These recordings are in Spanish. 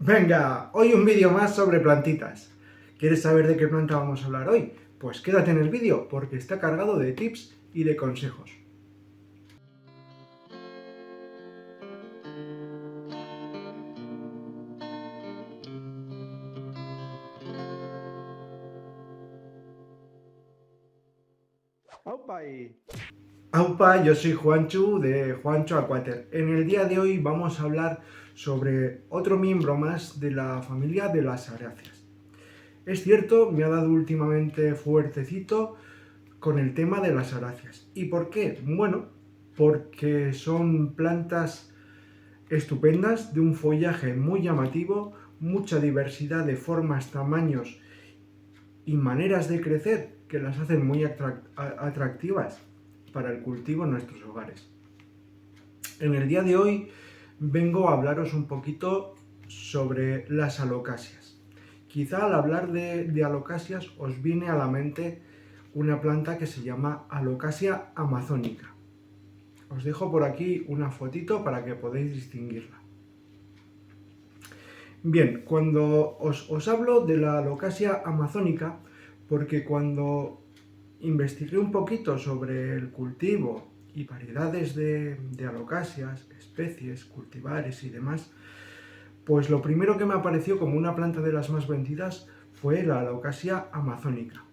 Venga, hoy un vídeo más sobre plantitas. ¿Quieres saber de qué planta vamos a hablar hoy? Pues quédate en el vídeo porque está cargado de tips y de consejos. ¡Aupa! ¡Aupa! Yo soy Juanchu de Juancho Aquater. En el día de hoy vamos a hablar sobre otro miembro más de la familia de las aráceas. Es cierto, me ha dado últimamente fuertecito con el tema de las aráceas. ¿Y por qué? Bueno, porque son plantas estupendas, de un follaje muy llamativo, mucha diversidad de formas, tamaños y maneras de crecer que las hacen muy atractivas para el cultivo en nuestros hogares. En el día de hoy vengo a hablaros un poquito sobre las alocasias. Quizá al hablar de alocasias os viene a la mente una planta que se llama Alocasia amazónica. Os dejo por aquí una fotito para que podáis distinguirla. Bien, cuando os hablo de la alocasia amazónica, porque cuando investigué un poquito sobre el cultivo y variedades de alocasias, especies, cultivares y demás, pues lo primero que me apareció como una planta de las más vendidas fue la alocasia amazónica.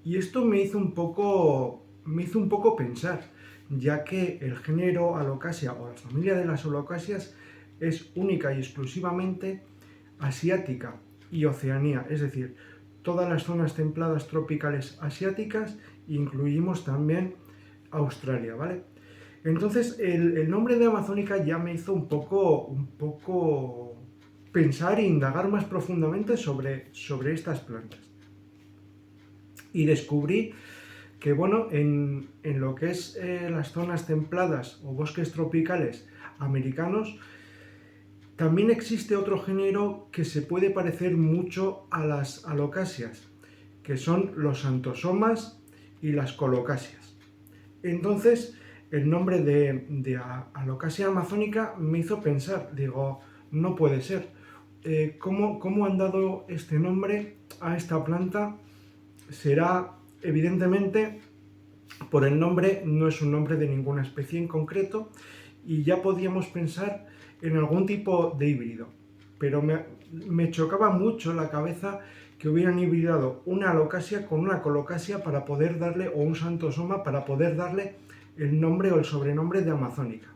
Y esto me hizo un poco pensar, ya que el género Alocasia o la familia de las Alocasias es única y exclusivamente asiática y Oceanía, es decir, todas las zonas templadas tropicales asiáticas, incluimos también Australia, ¿vale? Entonces, el nombre de Amazónica ya me hizo un poco pensar e indagar más profundamente sobre estas plantas. Y descubrí que, bueno, en lo que es las zonas templadas o bosques tropicales americanos, también existe otro género que se puede parecer mucho a las alocasias, que son los antosomas y las colocasias. Entonces, el nombre de alocasia amazónica me hizo pensar, digo, no puede ser. ¿Cómo han dado este nombre a esta planta? Será, evidentemente, por el nombre, no es un nombre de ninguna especie en concreto y ya podíamos pensar en algún tipo de híbrido. Pero me chocaba mucho la cabeza que hubieran hibridado una alocasia con una colocasia para poder darle, o un santosoma para poder darle el nombre o el sobrenombre de amazónica.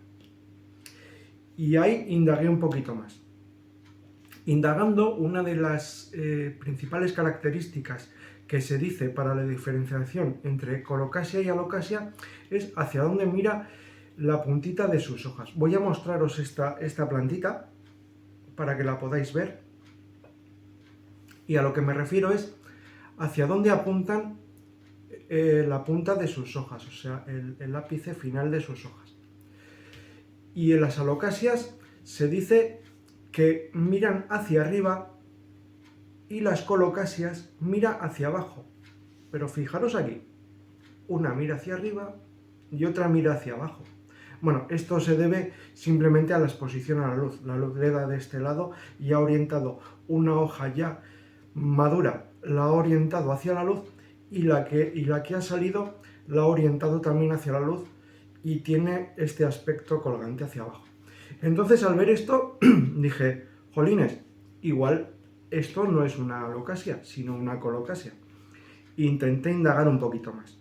Y ahí indagué un poquito más. Indagando, una de las principales características que se dice para la diferenciación entre colocasia y alocasia es hacia dónde mira la puntita de sus hojas. Voy a mostraros esta plantita para que la podáis ver. Y a lo que me refiero es hacia dónde apuntan la punta de sus hojas, o sea, el ápice final de sus hojas. Y en las alocasias se dice que miran hacia arriba y las colocasias mira hacia abajo. Pero fijaros aquí, una mira hacia arriba y otra mira hacia abajo. Bueno, esto se debe simplemente a la exposición a la luz. La luz le da de este lado y ha orientado una hoja ya madura, la ha orientado hacia la luz y la que ha salido la ha orientado también hacia la luz y tiene este aspecto colgante hacia abajo. Entonces, al ver esto, dije, jolines, igual esto no es una alocasia, sino una colocasia. Intenté indagar un poquito más.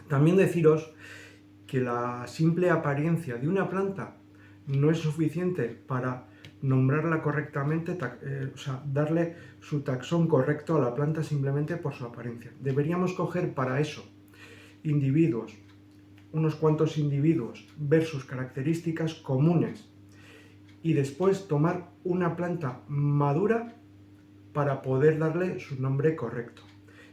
También deciros que la simple apariencia de una planta no es suficiente para nombrarla correctamente, o sea, darle su taxón correcto a la planta simplemente por su apariencia. Deberíamos coger para eso individuos, unos cuantos individuos, ver sus características comunes y después tomar una planta madura para poder darle su nombre correcto.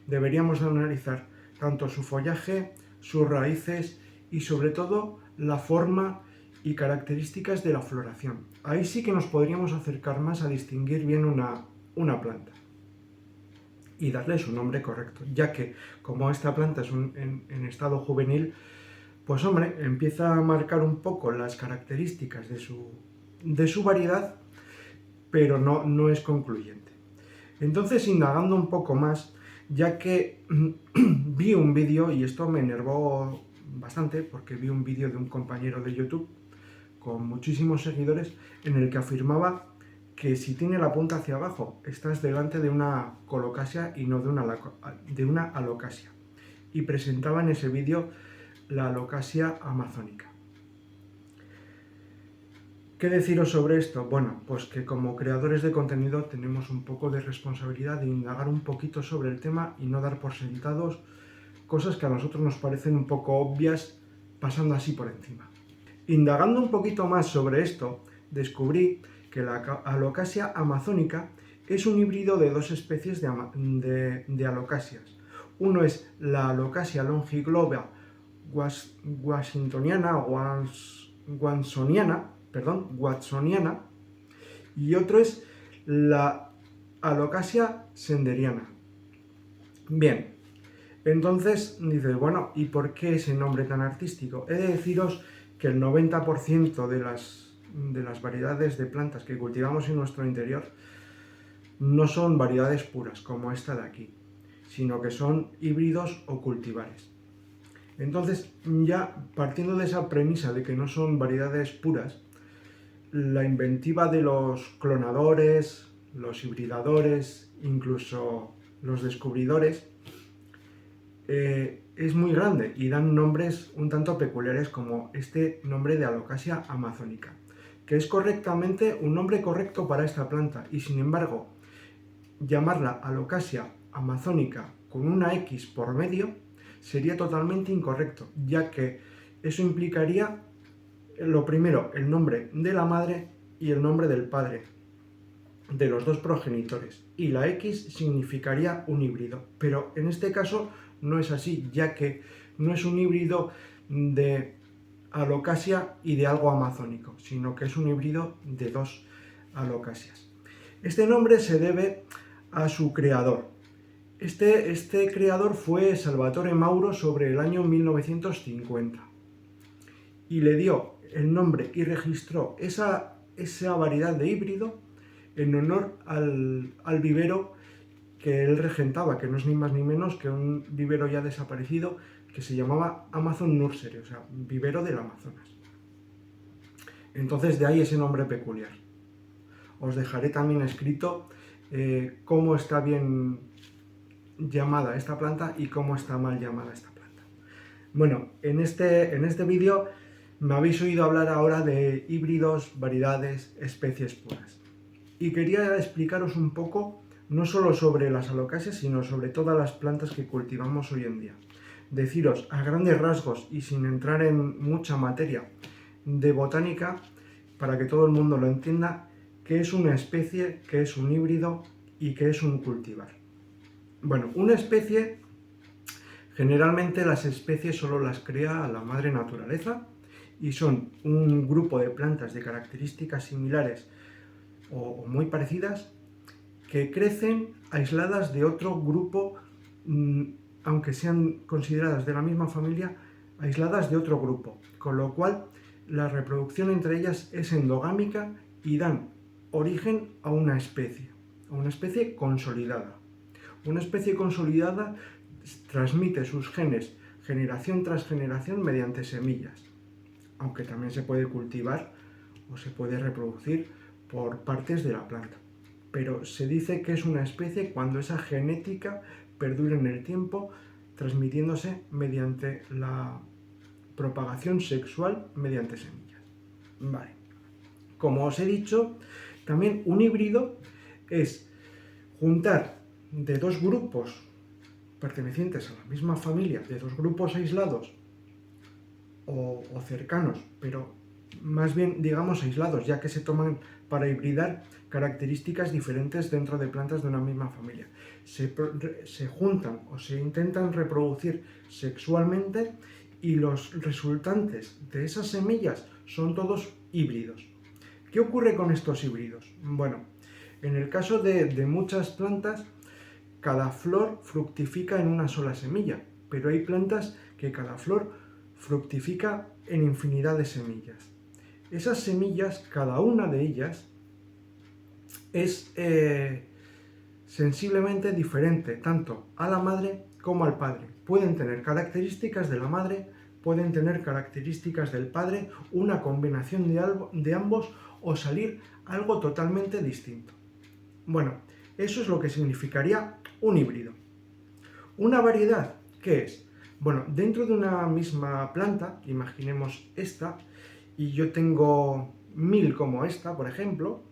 Deberíamos analizar tanto su follaje, sus raíces y sobre todo la forma y características de la floración. Ahí sí que nos podríamos acercar más a distinguir bien una planta y darle su nombre correcto, ya que como esta planta es en estado juvenil, pues hombre, empieza a marcar un poco las características de su variedad, pero no es concluyente. Entonces, indagando un poco más, ya que vi un vídeo, y esto me enervó bastante, porque vi un vídeo de un compañero de YouTube con muchísimos seguidores, en el que afirmaba que si tiene la punta hacia abajo, estás delante de una colocasia y no de una alocasia. Y presentaba en ese vídeo la alocasia amazónica. ¿Qué deciros sobre esto? Bueno, pues que como creadores de contenido tenemos un poco de responsabilidad de indagar un poquito sobre el tema y no dar por sentados cosas que a nosotros nos parecen un poco obvias pasando así por encima. Indagando un poquito más sobre esto, descubrí que la alocasia amazónica es un híbrido de dos especies de alocasias. Uno es la alocasia longigloba watsoniana, y otro es la alocasia senderiana. Bien, entonces dices, bueno, ¿y por qué ese nombre tan artístico? He de deciros que el 90% de las variedades de plantas que cultivamos en nuestro interior no son variedades puras, como esta de aquí, sino que son híbridos o cultivares. Entonces, ya partiendo de esa premisa de que no son variedades puras, la inventiva de los clonadores, los hibridadores, incluso los descubridores, es muy grande y dan nombres un tanto peculiares como este nombre de alocasia amazónica, que es correctamente un nombre correcto para esta planta, y sin embargo, llamarla alocasia amazónica con una X por medio sería totalmente incorrecto, ya que eso implicaría, lo primero, el nombre de la madre y el nombre del padre, de los dos progenitores, y la X significaría un híbrido, pero en este caso no es así, ya que no es un híbrido de alocasia y de algo amazónico, sino que es un híbrido de dos alocasias. Este nombre se debe a su creador. Este creador fue Salvatore Mauro sobre el año 1950 y le dio el nombre y registró esa variedad de híbrido en honor al vivero que él regentaba, que no es ni más ni menos que un vivero ya desaparecido que se llamaba Amazon Nursery, o sea, vivero del Amazonas. Entonces de ahí ese nombre peculiar. Os dejaré también escrito cómo está bien llamada esta planta y cómo está mal llamada esta planta. Bueno, en este vídeo me habéis oído hablar ahora de híbridos, variedades, especies puras. Y quería explicaros un poco, no solo sobre las alocasias, sino sobre todas las plantas que cultivamos hoy en día. Deciros a grandes rasgos y sin entrar en mucha materia de botánica, para que todo el mundo lo entienda, qué es una especie, qué es un híbrido y qué es un cultivar. Bueno, una especie, generalmente las especies solo las crea la madre naturaleza y son un grupo de plantas de características similares o muy parecidas que crecen aisladas de otro grupo, aunque sean consideradas de la misma familia, aisladas de otro grupo, con lo cual la reproducción entre ellas es endogámica y dan origen a una especie consolidada. Una especie consolidada transmite sus genes generación tras generación mediante semillas, aunque también se puede cultivar o se puede reproducir por partes de la planta. Pero se dice que es una especie cuando esa genética perdura en el tiempo, transmitiéndose mediante la propagación sexual mediante semillas. Vale. Como os he dicho, también un híbrido es juntar de dos grupos pertenecientes a la misma familia, de dos grupos aislados o cercanos, pero más bien digamos aislados, ya que se toman para hibridar características diferentes dentro de plantas de una misma familia. Se juntan o se intentan reproducir sexualmente y los resultantes de esas semillas son todos híbridos. ¿Qué ocurre con estos híbridos? Bueno, en el caso de muchas plantas, cada flor fructifica en una sola semilla, pero hay plantas que cada flor fructifica en infinidad de semillas. Esas semillas, cada una de ellas, es sensiblemente diferente tanto a la madre como al padre. Pueden tener características de la madre, pueden tener características del padre, una combinación de ambos o salir algo totalmente distinto. Bueno, eso es lo que significaría un híbrido. Una variedad, ¿qué es? Bueno, dentro de una misma planta, imaginemos esta, y yo tengo 1000 como esta, por ejemplo,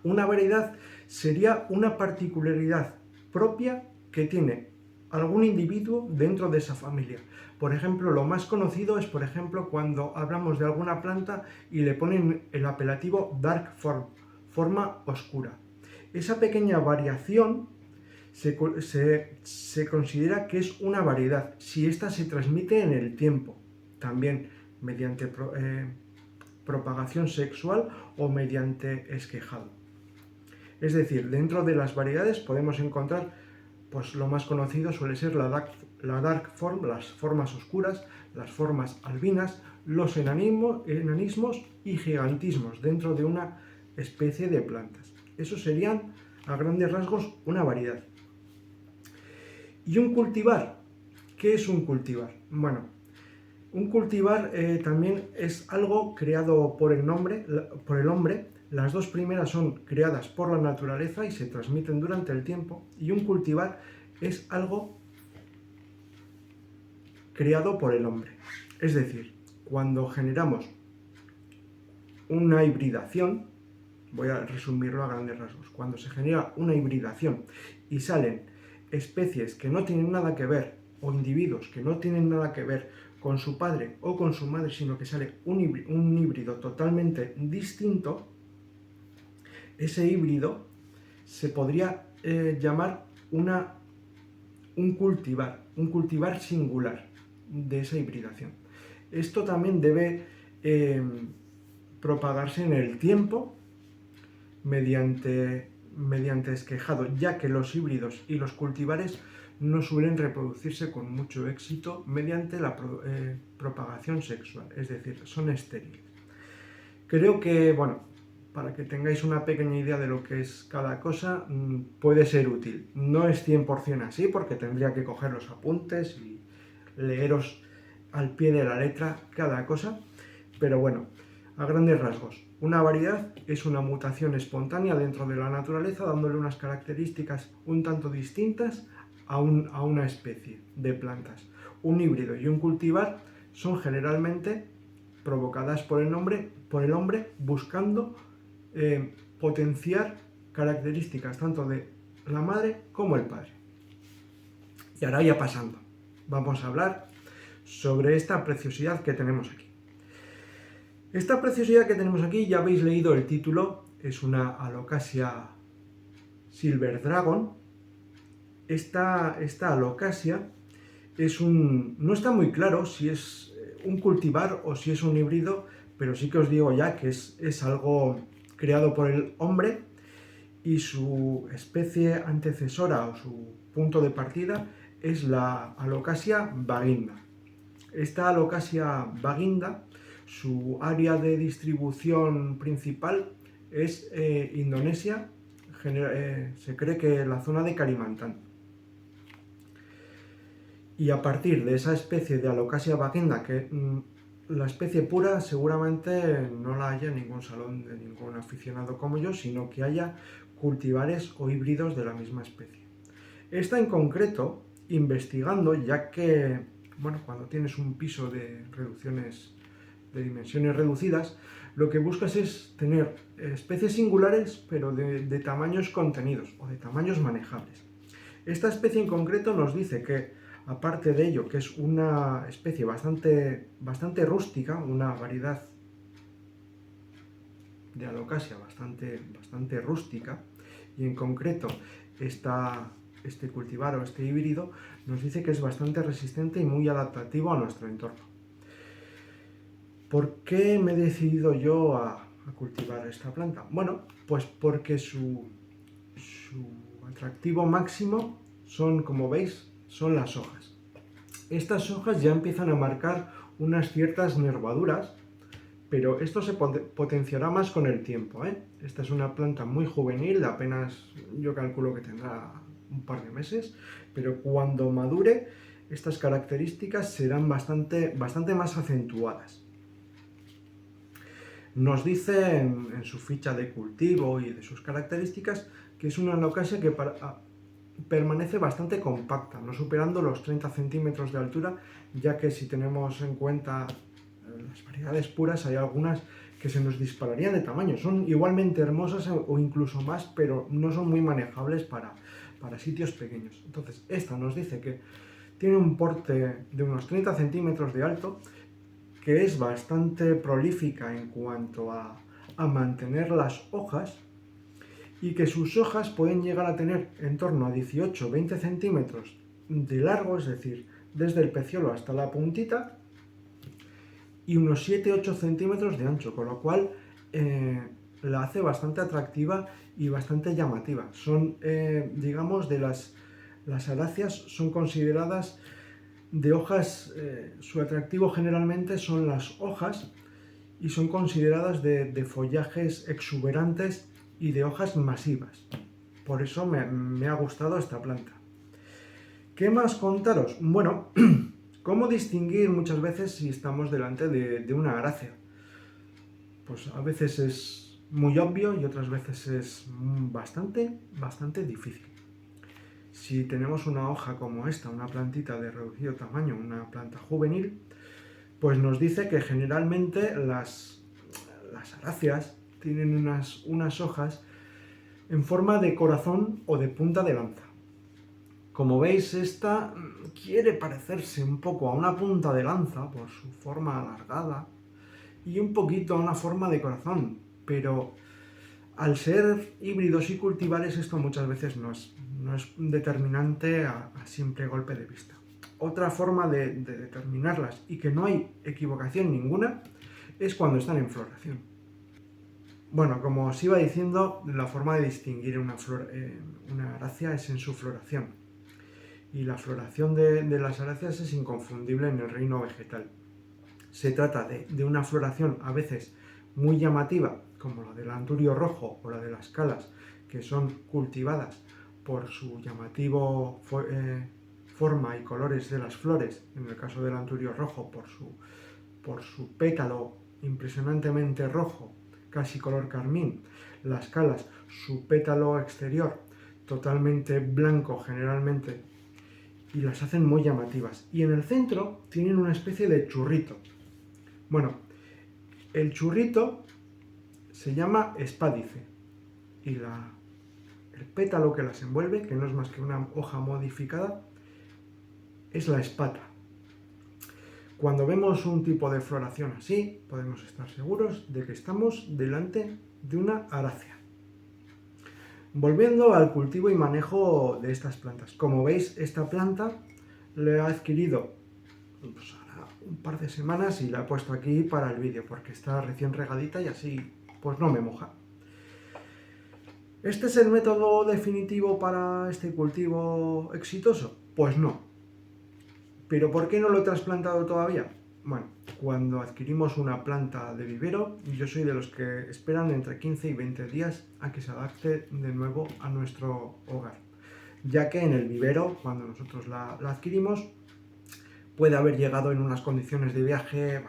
una variedad sería una particularidad propia que tiene algún individuo dentro de esa familia. Por ejemplo, lo más conocido es, por ejemplo, cuando hablamos de alguna planta y le ponen el apelativo dark form, forma oscura. Esa pequeña variación se considera que es una variedad si ésta se transmite en el tiempo, también mediante propagación sexual o mediante esquejado. Es decir, dentro de las variedades podemos encontrar, pues lo más conocido suele ser la dark form, las formas oscuras, las formas albinas, los enanismos y gigantismos dentro de una especie de plantas. Esos serían, a grandes rasgos, una variedad. ¿Y un cultivar? ¿Qué es un cultivar? Bueno, un cultivar también es algo creado por el hombre. Las dos primeras son creadas por la naturaleza y se transmiten durante el tiempo. Y un cultivar es algo creado por el hombre. Es decir, cuando generamos una hibridación, voy a resumirlo a grandes rasgos, cuando se genera una hibridación y salen especies que no tienen nada que ver, o individuos que no tienen nada que ver con su padre o con su madre, sino que sale un híbrido totalmente distinto, ese híbrido se podría llamar un cultivar singular de esa hibridación. Esto también debe propagarse en el tiempo mediante esquejado, ya que los híbridos y los cultivares no suelen reproducirse con mucho éxito mediante la propagación sexual, es decir, son estériles. Creo que, bueno, para que tengáis una pequeña idea de lo que es cada cosa, puede ser útil. No es 100% así, porque tendría que coger los apuntes y leeros al pie de la letra cada cosa, pero bueno, a grandes rasgos, una variedad es una mutación espontánea dentro de la naturaleza, dándole unas características un tanto distintas a una especie de plantas. Un híbrido y un cultivar son generalmente provocadas por el hombre buscando potenciar características tanto de la madre como el padre. Y ahora ya pasando, vamos a hablar sobre esta preciosidad que tenemos aquí. Esta preciosidad que tenemos aquí, ya habéis leído el título, es una Alocasia Silver Dragon. Esta Alocasia no está muy claro si es un cultivar o si es un híbrido, pero sí que os digo ya que es algo creado por el hombre y su especie antecesora o su punto de partida es la Alocasia vaginda. Esta Alocasia vaginda, su área de distribución principal es Indonesia, se cree que la zona de Kalimantan. Y a partir de esa especie de Alocasia vaginda, que la especie pura seguramente no la haya en ningún salón de ningún aficionado como yo, sino que haya cultivares o híbridos de la misma especie. Esta en concreto, investigando, ya que, bueno, cuando tienes un piso de reducciones de dimensiones reducidas, lo que buscas es tener especies singulares, pero de tamaños contenidos o de tamaños manejables. Esta especie en concreto nos dice que, aparte de ello, que es una especie bastante rústica, una variedad de Alocasia bastante rústica, y en concreto este cultivar o este híbrido nos dice que es bastante resistente y muy adaptativo a nuestro entorno. ¿Por qué me he decidido yo a cultivar esta planta? Bueno, pues porque su atractivo máximo son, como veis, son las hojas. Estas hojas ya empiezan a marcar unas ciertas nervaduras, pero esto se potenciará más con el tiempo, Esta es una planta muy juvenil, apenas yo calculo que tendrá un par de meses, pero cuando madure estas características serán bastante más acentuadas. Nos dice en su ficha de cultivo y de sus características que es una alocasia que permanece bastante compacta, no superando los 30 centímetros de altura, ya que si tenemos en cuenta las variedades puras hay algunas que se nos dispararían de tamaño. Son igualmente hermosas o incluso más, pero no son muy manejables para sitios pequeños. Entonces, esta nos dice que tiene un porte de unos 30 centímetros de alto, que es bastante prolífica en cuanto a mantener las hojas, y que sus hojas pueden llegar a tener en torno a 18-20 centímetros de largo, es decir, desde el peciolo hasta la puntita, y unos 7-8 centímetros de ancho, con lo cual la hace bastante atractiva y bastante llamativa. Son, digamos, las aráceas son consideradas de hojas, su atractivo generalmente son las hojas, y son consideradas de follajes exuberantes y de hojas masivas. Por eso me ha gustado esta planta. ¿Qué más contaros? Bueno, ¿cómo distinguir muchas veces si estamos delante de una arácea? Pues a veces es muy obvio y otras veces es bastante difícil. Si tenemos una hoja como esta, una plantita de reducido tamaño, una planta juvenil, pues nos dice que generalmente las aráceas tienen unas hojas en forma de corazón o de punta de lanza. Como veis, esta quiere parecerse un poco a una punta de lanza por su forma alargada y un poquito a una forma de corazón, pero al ser híbridos y cultivares esto muchas veces no es determinante a simple golpe de vista. Otra forma de determinarlas y que no hay equivocación ninguna es cuando están en floración. Bueno, como os iba diciendo, la forma de distinguir una arácea es en su floración. Y la floración de las aráceas es inconfundible en el reino vegetal. Se trata de una floración a veces muy llamativa, como la del anturio rojo o la de las calas, que son cultivadas por su llamativo forma y colores de las flores, en el caso del anturio rojo por su pétalo impresionantemente rojo, casi color carmín, las calas, su pétalo exterior totalmente blanco generalmente, y las hacen muy llamativas. Y en el centro tienen una especie de churrito. Bueno, el churrito se llama espádice y el pétalo que las envuelve, que no es más que una hoja modificada, es la espata. Cuando vemos un tipo de floración así, podemos estar seguros de que estamos delante de una arácea. Volviendo al cultivo y manejo de estas plantas. Como veis, esta planta la he adquirido pues, ahora un par de semanas y la he puesto aquí para el vídeo porque está recién regadita y así pues no me moja. ¿Este es el método definitivo para este cultivo exitoso? Pues no. ¿Pero por qué no lo he trasplantado todavía? Bueno, cuando adquirimos una planta de vivero, yo soy de los que esperan entre 15 y 20 días a que se adapte de nuevo a nuestro hogar, ya que en el vivero, cuando nosotros la adquirimos, puede haber llegado en unas condiciones de viaje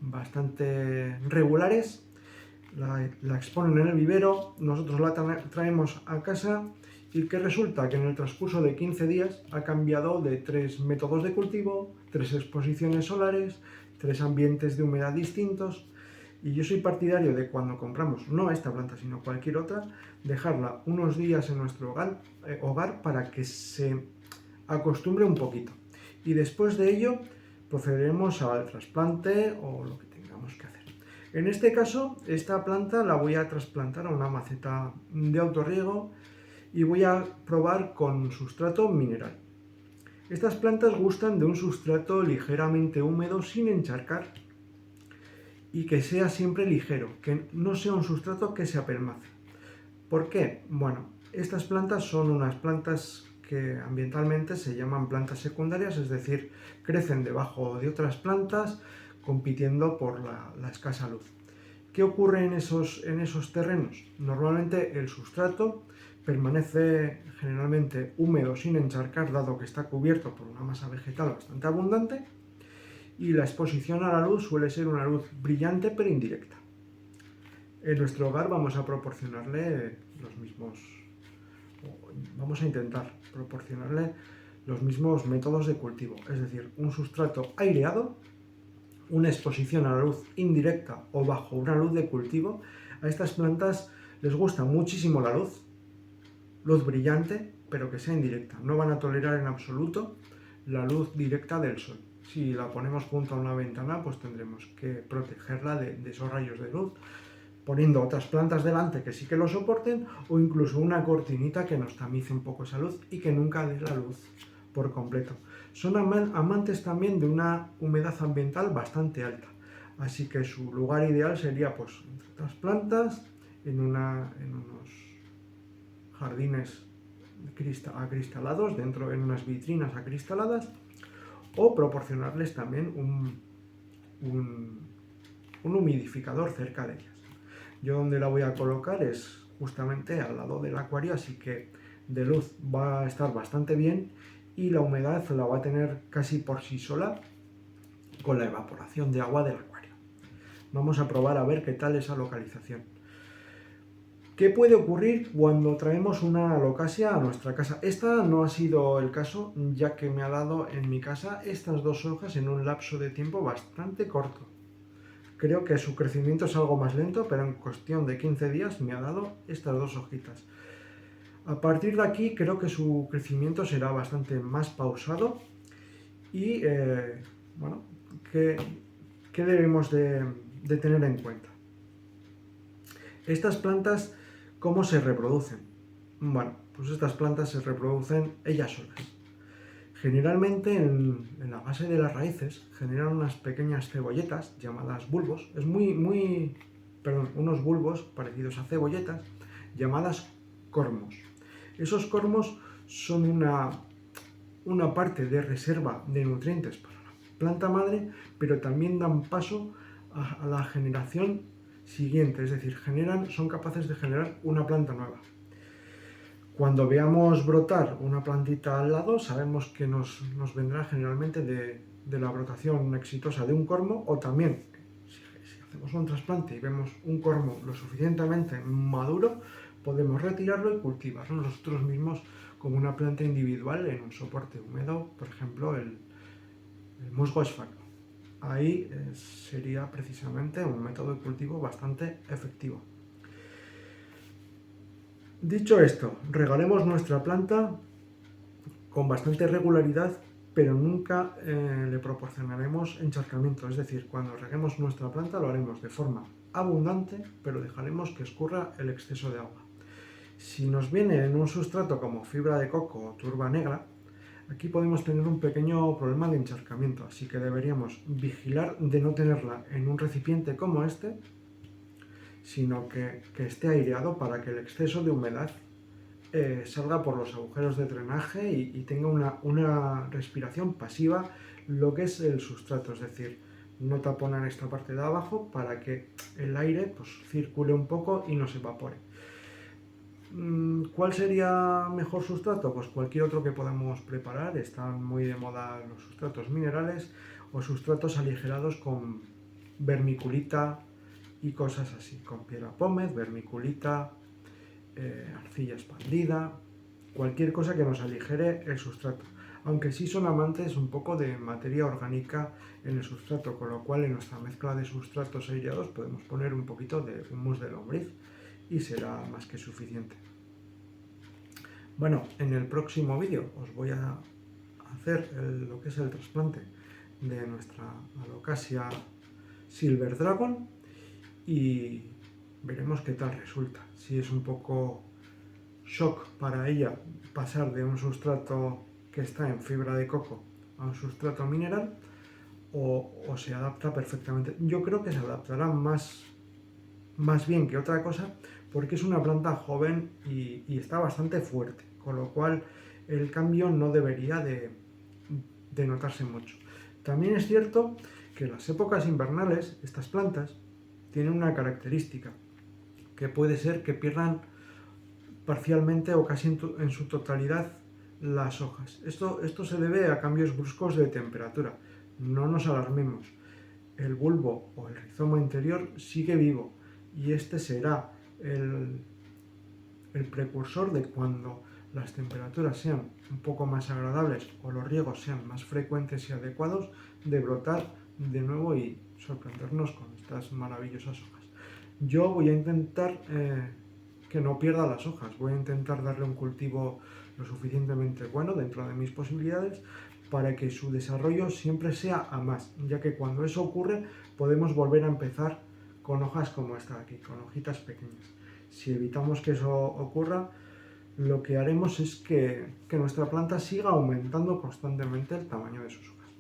bastante regulares. La exponen en el vivero, nosotros la traemos a casa y que resulta que en el transcurso de 15 días ha cambiado de 3 métodos de cultivo, 3 exposiciones solares, 3 ambientes de humedad distintos. Y yo soy partidario de cuando compramos, no esta planta, sino cualquier otra, dejarla unos días en nuestro hogar para que se acostumbre un poquito. Y después de ello procederemos al trasplante o lo que tengamos que hacer. En este caso, esta planta la voy a trasplantar a una maceta de autorriego y voy a probar con sustrato mineral. Estas plantas gustan de un sustrato ligeramente húmedo sin encharcar y que sea siempre ligero, que no sea un sustrato que se apelmace. ¿Por qué? Bueno, estas plantas son unas plantas que ambientalmente se llaman plantas secundarias, es decir, crecen debajo de otras plantas compitiendo por la escasa luz. ¿Qué ocurre en esos terrenos? Normalmente el sustrato permanece generalmente húmedo sin encharcar, dado que está cubierto por una masa vegetal bastante abundante, y la exposición a la luz suele ser una luz brillante pero indirecta. En nuestro hogar vamos a proporcionarle vamos a intentar proporcionarle los mismos métodos de cultivo, es decir, un sustrato aireado, una exposición a la luz indirecta o bajo una luz de cultivo. A estas plantas les gusta muchísimo la luz brillante, pero que sea indirecta. No van a tolerar en absoluto la luz directa del sol. Si la ponemos junto a una ventana, pues tendremos que protegerla de esos rayos de luz, poniendo otras plantas delante que sí que lo soporten, o incluso una cortinita que nos tamice un poco esa luz y que nunca dé la luz por completo. Son amantes también de una humedad ambiental bastante alta, así que su lugar ideal sería, pues, entre otras plantas, en unos jardines acristalados, en unas vitrinas acristaladas, o proporcionarles también un humidificador cerca de ellas. Yo donde la voy a colocar es justamente al lado del acuario, así que de luz va a estar bastante bien y la humedad la va a tener casi por sí sola con la evaporación de agua del acuario. Vamos a probar a ver qué tal esa localización. ¿Qué puede ocurrir cuando traemos una alocasia a nuestra casa? Esta no ha sido el caso, ya que me ha dado en mi casa estas dos hojas en un lapso de tiempo bastante corto. Creo que su crecimiento es algo más lento, pero en cuestión de 15 días me ha dado estas dos hojitas. A partir de aquí creo que su crecimiento será bastante más pausado y, bueno, ¿qué debemos de tener en cuenta? Estas plantas, ¿cómo se reproducen? Bueno, pues estas plantas se reproducen ellas solas. Generalmente en la base de las raíces generan unas pequeñas cebolletas llamadas bulbos. Unos bulbos parecidos a cebolletas llamadas cormos. Esos cormos son una parte de reserva de nutrientes para la planta madre, pero también dan paso a la generación siguiente, es decir, son capaces de generar una planta nueva. Cuando veamos brotar una plantita al lado, sabemos que nos vendrá generalmente de la brotación exitosa de un cormo, o también, si hacemos un trasplante y vemos un cormo lo suficientemente maduro, podemos retirarlo y cultivarlo nosotros mismos como una planta individual en un soporte húmedo, por ejemplo el musgo esfago. Ahí sería precisamente un método de cultivo bastante efectivo. Dicho esto, regaremos nuestra planta con bastante regularidad, pero nunca le proporcionaremos encharcamiento. Es decir, cuando reguemos nuestra planta lo haremos de forma abundante, pero dejaremos que escurra el exceso de agua. Si nos viene en un sustrato como fibra de coco o turba negra, aquí podemos tener un pequeño problema de encharcamiento, así que deberíamos vigilar de no tenerla en un recipiente como este, sino que esté aireado para que el exceso de humedad salga por los agujeros de drenaje y tenga una respiración pasiva lo que es el sustrato, es decir, no taponar esta parte de abajo para que el aire pues, circule un poco y no se evapore. ¿Cuál sería mejor sustrato? Pues cualquier otro que podamos preparar. Están muy de moda los sustratos minerales o sustratos aligerados con vermiculita y cosas así, con piedra pómez, vermiculita, arcilla expandida, cualquier cosa que nos aligere el sustrato. Aunque sí son amantes un poco de materia orgánica en el sustrato, con lo cual en nuestra mezcla de sustratos aireados podemos poner un poquito de humus de lombriz y será más que suficiente. Bueno, en el próximo vídeo os voy a hacer lo que es el trasplante de nuestra alocasia Silver Dragon y veremos qué tal resulta. Si es un poco shock para ella pasar de un sustrato que está en fibra de coco a un sustrato mineral o se adapta perfectamente. Yo creo que se adaptará más bien que otra cosa porque es una planta joven y está bastante fuerte, con lo cual el cambio no debería de notarse mucho. También es cierto que en las épocas invernales estas plantas tienen una característica, que puede ser que pierdan parcialmente o casi en su totalidad las hojas. Esto se debe a cambios bruscos de temperatura. No nos alarmemos. El bulbo o el rizoma interior sigue vivo y este será el precursor de cuando las temperaturas sean un poco más agradables o los riegos sean más frecuentes y adecuados, de brotar de nuevo y sorprendernos con estas maravillosas hojas. Yo voy a intentar que no pierda las hojas, voy a intentar darle un cultivo lo suficientemente bueno dentro de mis posibilidades para que su desarrollo siempre sea a más, ya que cuando eso ocurre podemos volver a empezar con hojas como esta de aquí, con hojitas pequeñas. Si evitamos que eso ocurra, lo que haremos es que nuestra planta siga aumentando constantemente el tamaño de sus hojas.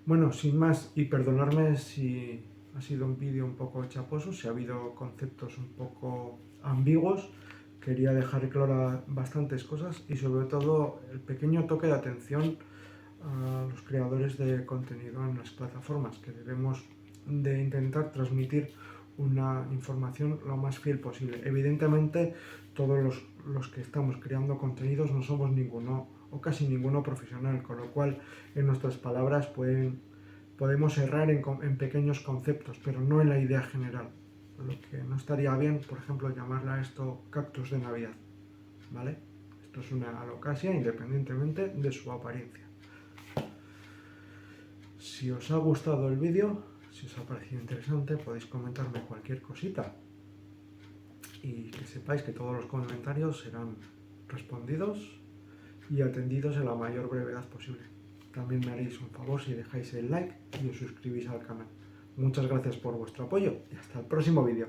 Bueno, sin más, y perdonadme si ha sido un vídeo un poco chaposo, si ha habido conceptos un poco ambiguos, quería dejar claras bastantes cosas y sobre todo el pequeño toque de atención a los creadores de contenido en las plataformas, que debemos de intentar transmitir una información lo más fiel posible. Evidentemente, todos los que estamos creando contenidos no somos ninguno o casi ninguno profesional, con lo cual en nuestras palabras podemos errar en pequeños conceptos, pero no en la idea general. Lo que no estaría bien, por ejemplo, llamarle a esto cactus de Navidad, ¿vale? Esto es una alocasia independientemente de su apariencia. Si os ha gustado el vídeo, si os ha parecido interesante, podéis comentarme cualquier cosita y que sepáis que todos los comentarios serán respondidos y atendidos en la mayor brevedad posible. También me haréis un favor si dejáis el like y os suscribís al canal. Muchas gracias por vuestro apoyo y hasta el próximo vídeo.